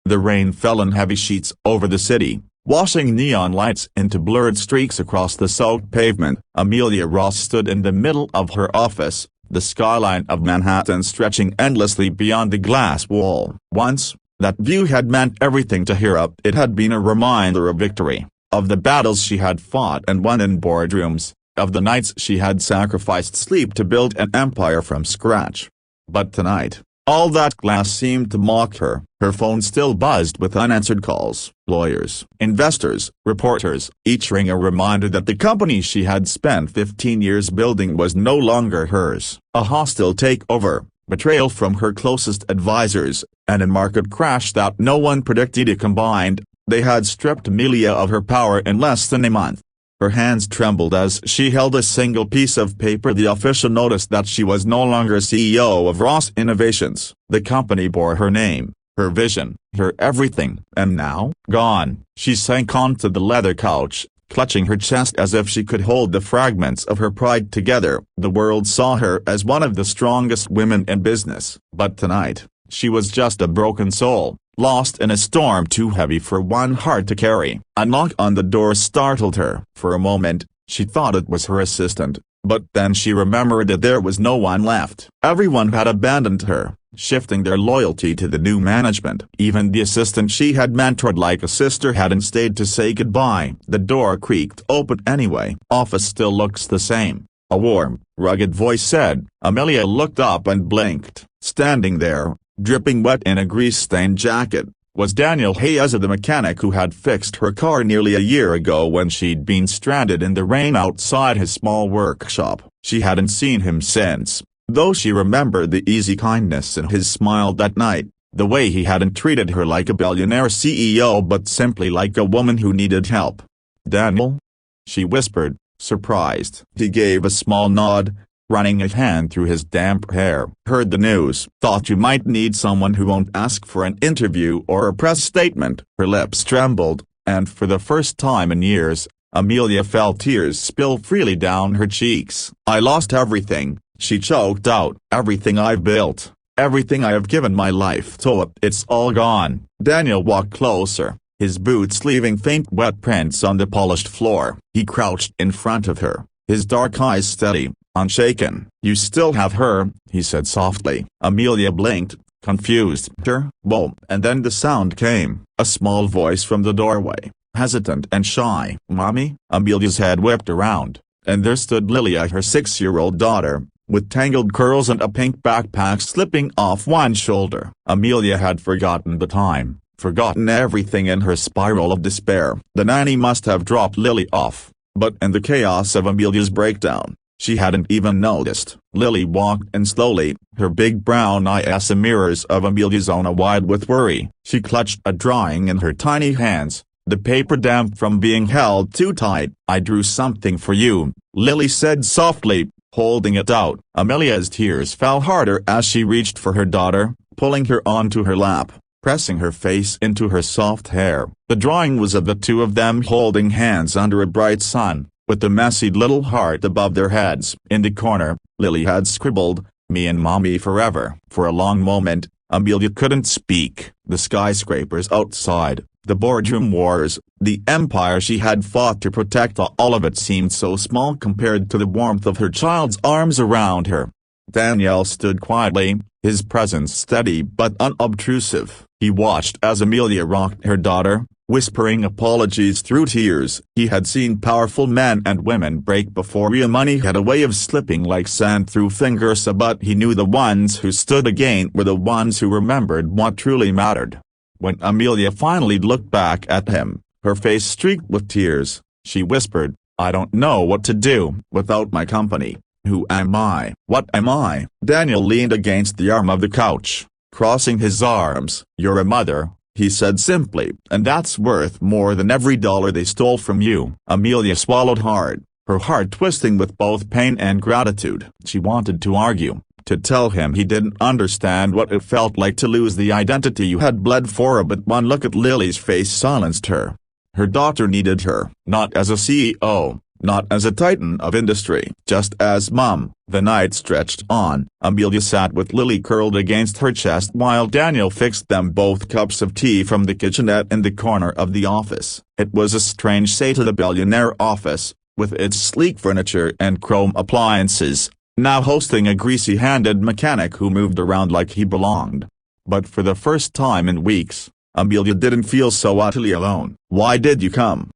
The rain fell in heavy sheets over the city, washing neon lights into blurred streaks across the soaked pavement. Amelia Ross stood in the middle of her office, the skyline of Manhattan stretching endlessly beyond the glass wall. Once, that view had meant everything to her. It had been a reminder of victory, of the battles she had fought and won in boardrooms, of the nights she had sacrificed sleep to build an empire from scratch. But tonight, all that glass seemed to mock her. Her phone still buzzed with unanswered calls. Lawyers, investors, reporters, each ring a reminder that the company she had spent 15 years building was no longer hers. A hostile takeover, betrayal from her closest advisors, and a market crash that no one predicted. Combined, they had stripped Amelia of her power in less than a month. Her hands trembled as she held a single piece of paper, the official notice that she was no longer CEO of Ross Innovations. The company bore her name, her vision, her everything. And now, gone. She sank onto the leather couch, clutching her chest as if she could hold the fragments of her pride together. The world saw her as one of the strongest women in business. But tonight, she was just a broken soul, lost in a storm too heavy for one heart to carry. A knock on the door startled her. For a moment, she thought it was her assistant, but then she remembered that there was no one left. Everyone had abandoned her, shifting their loyalty to the new management. Even the assistant she had mentored like a sister hadn't stayed to say goodbye. The door creaked open anyway. "Office still looks the same," a warm, rugged voice said. Amelia looked up and blinked. Standing there, dripping wet in a grease-stained jacket, was Daniel Hayes, the mechanic who had fixed her car nearly a year ago when she'd been stranded in the rain outside his small workshop. She hadn't seen him since, though she remembered the easy kindness in his smile that night, the way he hadn't treated her like a billionaire CEO but simply like a woman who needed help. "Daniel?" she whispered, surprised. He gave a small nod, running a hand through his damp hair. "Heard the news. Thought you might need someone who won't ask for an interview or a press statement." Her lips trembled, and for the first time in years, Amelia felt tears spill freely down her cheeks. "I lost everything," she choked out. "Everything I've built, everything I have given my life to. It's all gone." Daniel walked closer, his boots leaving faint wet prints on the polished floor. He crouched in front of her, his dark eyes steady, unshaken. "You still have her," he said softly. Amelia blinked, confused. "Her? Whoa!" And then the sound came, a small voice from the doorway, hesitant and shy. "Mommy?" Amelia's head whipped around, and there stood Lilia, her 6-year-old daughter, with tangled curls and a pink backpack slipping off one shoulder. Amelia had forgotten the time, forgotten everything in her spiral of despair. The nanny must have dropped Lily off, but in the chaos of Amelia's breakdown, she hadn't even noticed. Lily walked in slowly, her big brown eyes mirrors of Amelia's own wide with worry. She clutched a drawing in her tiny hands, the paper damp from being held too tight. "I drew something for you," Lily said softly, holding it out. Amelia's tears fell harder as she reached for her daughter, pulling her onto her lap, pressing her face into her soft hair. The drawing was of the two of them holding hands under a bright sun, with the messy little heart above their heads. In the corner, Lily had scribbled, "Me and Mommy forever." For a long moment, Amelia couldn't speak. The skyscrapers outside, the boardroom wars, the empire she had fought to protect, all of it seemed so small compared to the warmth of her child's arms around her. Daniel stood quietly, his presence steady but unobtrusive. He watched as Amelia rocked her daughter, whispering apologies through tears. He had seen powerful men and women break before real money had a way of slipping like sand through fingers, but he knew the ones who stood again were the ones who remembered what truly mattered. When Amelia finally looked back at him, her face streaked with tears, she whispered, "I don't know what to do without my company. Who am I? What am I?" Daniel leaned against the arm of the couch, crossing his arms. "You're a mother," he said simply, "and that's worth more than every dollar they stole from you." Amelia swallowed hard, her heart twisting with both pain and gratitude. She wanted to argue, to tell him he didn't understand what it felt like to lose the identity you had bled for, but one look at Lily's face silenced her. Her daughter needed her, not as a CEO, not as a titan of industry. Just as Mom. The night stretched on. Amelia sat with Lily curled against her chest while Daniel fixed them both cups of tea from the kitchenette in the corner of the office. It was a strange sight to the billionaire office, with its sleek furniture and chrome appliances, now hosting a greasy-handed mechanic who moved around like he belonged. But for the first time in weeks, Amelia didn't feel so utterly alone. "Why did you come?"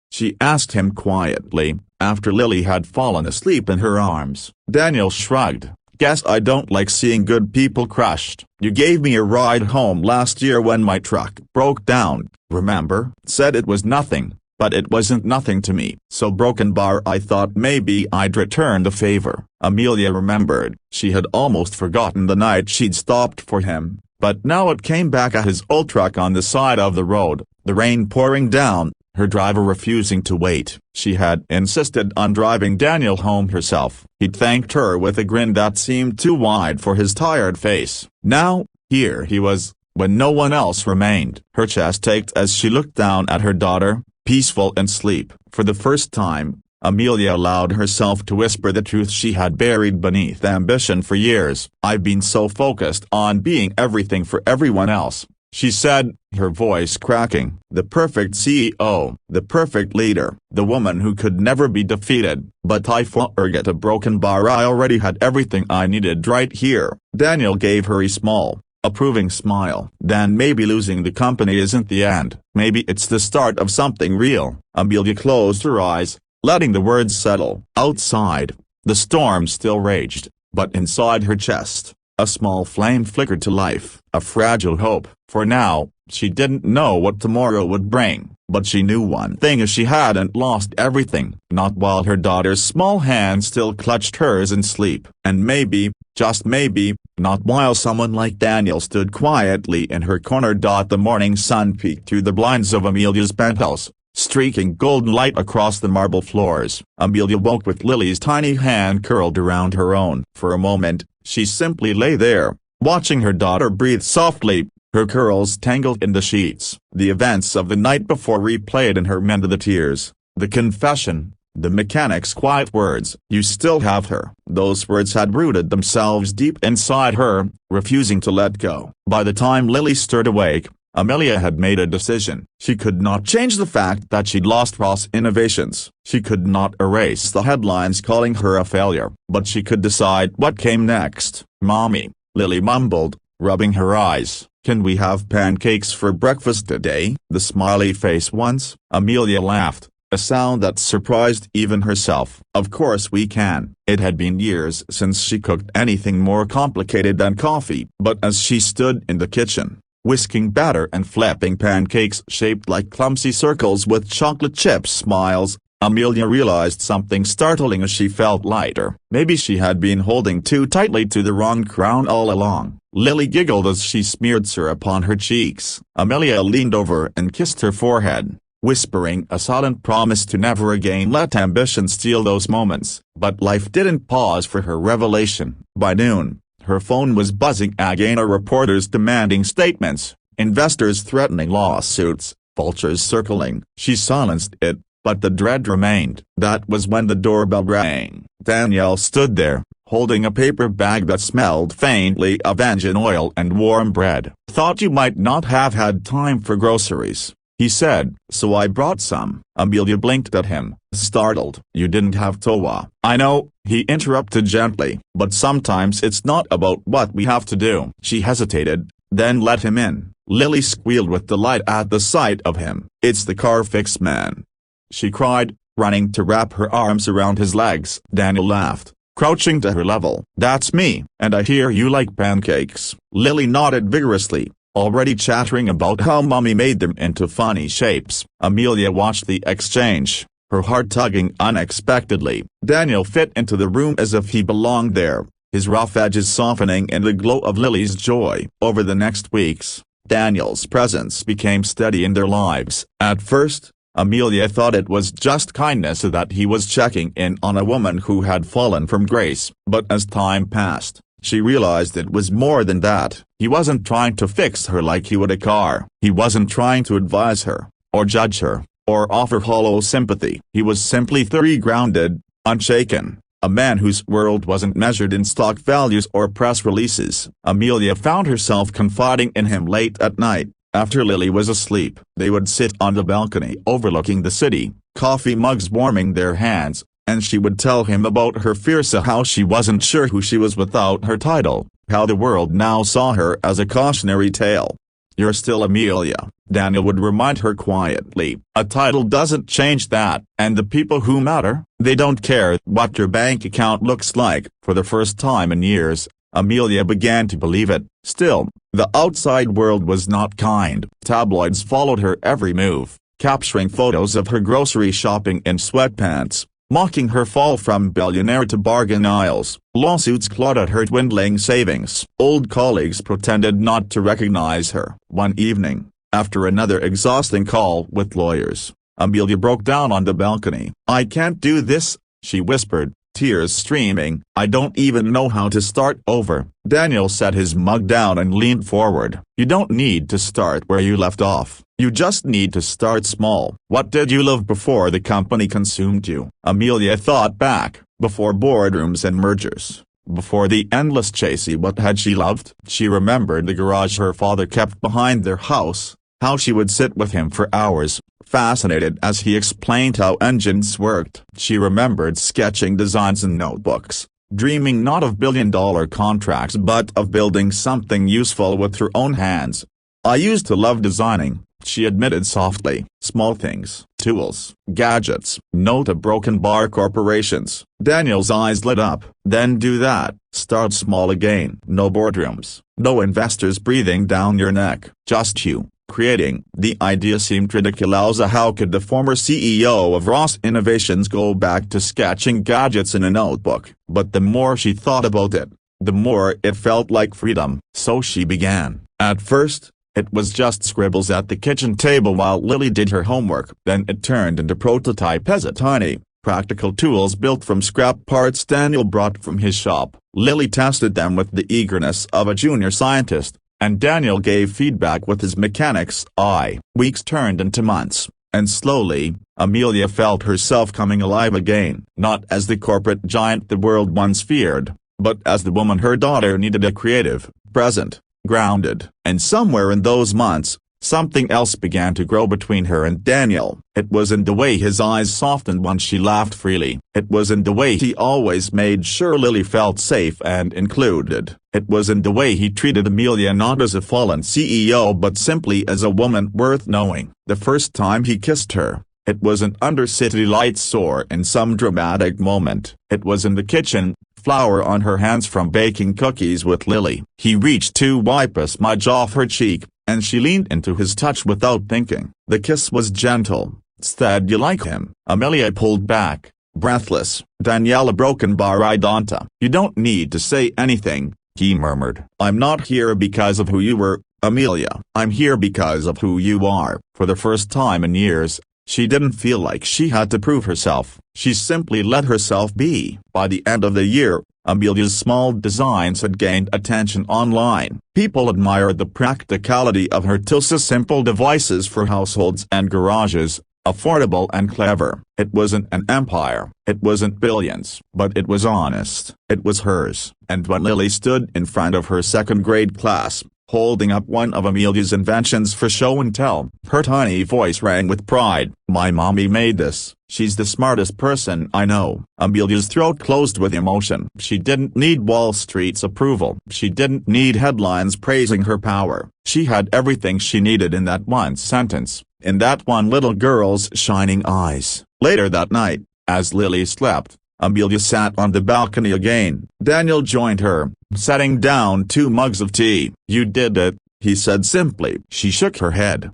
she asked him quietly, after Lily had fallen asleep in her arms. Daniel shrugged. "Guess I don't like seeing good people crushed. You gave me a ride home last year when my truck broke down, remember? Said it was nothing, but it wasn't nothing to me. So broken bar I thought maybe I'd return the favor." Amelia remembered. She had almost forgotten the night she'd stopped for him, but now it came back at his old truck on the side of the road, the rain pouring down, her driver refusing to wait. She had insisted on driving Daniel home herself. He'd thanked her with a grin that seemed too wide for his tired face. Now, here he was, when no one else remained. Her chest ached as she looked down at her daughter, peaceful in sleep. For the first time, Amelia allowed herself to whisper the truth she had buried beneath ambition for years. "I've been so focused on being everything for everyone else," she said, her voice cracking. "The perfect CEO, the perfect leader, the woman who could never be defeated. But I forget a broken bar. I already had everything I needed right here." Daniel gave her a small, approving smile. "Then maybe losing the company isn't the end. Maybe it's the start of something real." Amelia closed her eyes, letting the words settle. Outside, the storm still raged, but inside her chest, a small flame flickered to life. A fragile hope. For now, she didn't know what tomorrow would bring, but she knew one thing: she hadn't lost everything. Not while her daughter's small hand still clutched hers in sleep. And maybe, just maybe, not while someone like Daniel stood quietly in her corner. The morning sun peeked through the blinds of Amelia's penthouse, streaking golden light across the marble floors. Amelia woke with Lily's tiny hand curled around her own. For a moment, she simply lay there, watching her daughter breathe softly, her curls tangled in the sheets. The events of the night before replayed in her mind: the tears, the confession, the mechanic's quiet words. "You still have her." Those words had rooted themselves deep inside her, refusing to let go. By the time Lily stirred awake, Amelia had made a decision. She could not change the fact that she'd lost Ross Innovations. She could not erase the headlines calling her a failure. But she could decide what came next. "Mommy," Lily mumbled, rubbing her eyes, "can we have pancakes for breakfast today?" The smiley face once. Amelia laughed, a sound that surprised even herself. "Of course we can." It had been years since she cooked anything more complicated than coffee. But as she stood in the kitchen, whisking batter and flipping pancakes shaped like clumsy circles with chocolate chip smiles, Amelia realized something startling as she felt lighter. Maybe she had been holding too tightly to the wrong crown all along. Lily giggled as she smeared syrup on her cheeks. Amelia leaned over and kissed her forehead, whispering a silent promise to never again let ambition steal those moments. But life didn't pause for her revelation. By noon, her phone was buzzing again. Reporters demanding statements, investors threatening lawsuits, vultures circling. She silenced it, but the dread remained. That was when the doorbell rang. Daniel stood there, holding a paper bag that smelled faintly of engine oil and warm bread. "Thought you might not have had time for groceries," he said. "So I brought some." Amelia blinked at him, startled. "You didn't have Towa." "I know," he interrupted gently, "but sometimes it's not about what we have to do." She hesitated, then let him in. Lily squealed with delight at the sight of him. "It's the car fix man," she cried, running to wrap her arms around his legs. Daniel laughed, crouching to her level. "That's me, and I hear you like pancakes." Lily nodded vigorously, already chattering about how Mommy made them into funny shapes. Amelia watched the exchange, her heart tugging unexpectedly. Daniel fit into the room as if he belonged there, his rough edges softening in the glow of Lily's joy. Over the next weeks, Daniel's presence became steady in their lives. At first, Amelia thought it was just kindness that he was checking in on a woman who had fallen from grace. But as time passed, she realized it was more than that. He wasn't trying to fix her like he would a car. He wasn't trying to advise her, or judge her, or offer hollow sympathy. He was simply thoroughly grounded, unshaken, a man whose world wasn't measured in stock values or press releases. Amelia found herself confiding in him late at night, after Lily was asleep. They would sit on the balcony overlooking the city, coffee mugs warming their hands, and she would tell him about her fears, how she wasn't sure who she was without her title, how the world now saw her as a cautionary tale. "You're still Amelia," Daniel would remind her quietly. "A title doesn't change that, and the people who matter, they don't care what your bank account looks like." For the first time in years, Amelia began to believe it. Still, the outside world was not kind. Tabloids followed her every move, capturing photos of her grocery shopping in sweatpants, mocking her fall from billionaire to bargain aisles. Lawsuits clawed at her dwindling savings. Old colleagues pretended not to recognize her. One evening, after another exhausting call with lawyers, Amelia broke down on the balcony. "I can't do this," she whispered, tears streaming. "I don't even know how to start over." Daniel set his mug down and leaned forward. "You don't need to start where you left off. You just need to start small. What did you love before the company consumed you?" Amelia thought back, before boardrooms and mergers, before the endless chase. What had she loved? She remembered the garage her father kept behind their house, how she would sit with him for hours, fascinated as he explained how engines worked. She remembered sketching designs in notebooks, dreaming not of billion-dollar contracts but of building something useful with her own hands. "I used to love designing," she admitted softly. "Small things, tools, gadgets, no to broken bar corporations." Daniel's eyes lit up. "Then do that, start small again. No boardrooms, no investors breathing down your neck, just you, creating." The idea seemed ridiculous. How could the former CEO of Ross Innovations go back to sketching gadgets in a notebook? But the more she thought about it, the more it felt like freedom. So she began. At first, it was just scribbles at the kitchen table while Lily did her homework. Then it turned into prototype as a tiny, practical tools built from scrap parts Daniel brought from his shop. Lily tested them with the eagerness of a junior scientist, and Daniel gave feedback with his mechanic's eye. Weeks turned into months, and slowly, Amelia felt herself coming alive again. Not as the corporate giant the world once feared, but as the woman her daughter needed, a creative, present, grounded. And somewhere in those months, something else began to grow between her and Daniel. It was in the way his eyes softened when she laughed freely. It was in the way he always made sure Lily felt safe and included. It was in the way he treated Amelia not as a fallen CEO but simply as a woman worth knowing. The first time he kissed her, it wasn't under city lights or in some dramatic moment. It was in the kitchen, flour on her hands from baking cookies with Lily. He reached to wipe a smudge off her cheek, and she leaned into his touch without thinking. The kiss was gentle. "Said you like him." Amelia pulled back, breathless. Daniela broken Baridonta. "You don't need to say anything," he murmured. "I'm not here because of who you were, Amelia. I'm here because of who you are." For the first time in years, she didn't feel like she had to prove herself. She simply let herself be. By the end of the year, Amelia's small designs had gained attention online. People admired the practicality of her simple devices for households and garages, affordable and clever. It wasn't an empire, it wasn't billions, but it was honest. It was hers. And when Lily stood in front of her second-grade class, holding up one of Amelia's inventions for show and tell, her tiny voice rang with pride. "My mommy made this. She's the smartest person I know." Amelia's throat closed with emotion. She didn't need Wall Street's approval. She didn't need headlines praising her power. She had everything she needed in that one sentence, in that one little girl's shining eyes. Later that night, as Lily slept, Amelia sat on the balcony again. Daniel joined her, setting down 2 mugs of tea. "You did it," he said simply. She shook her head.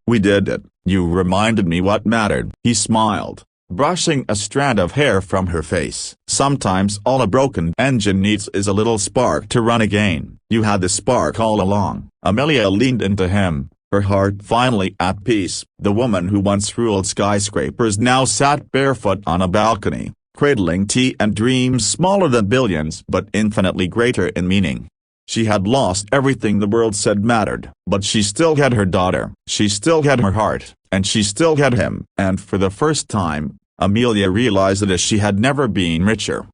"We did it. You reminded me what mattered." He smiled, brushing a strand of hair from her face. "Sometimes all a broken engine needs is a little spark to run again. You had the spark all along." Amelia leaned into him, her heart finally at peace. The woman who once ruled skyscrapers now sat barefoot on a balcony, cradling tea and dreams smaller than billions but infinitely greater in meaning. She had lost everything the world said mattered, but she still had her daughter. She still had her heart, and she still had him. And for the first time, Amelia realized that she had never been richer.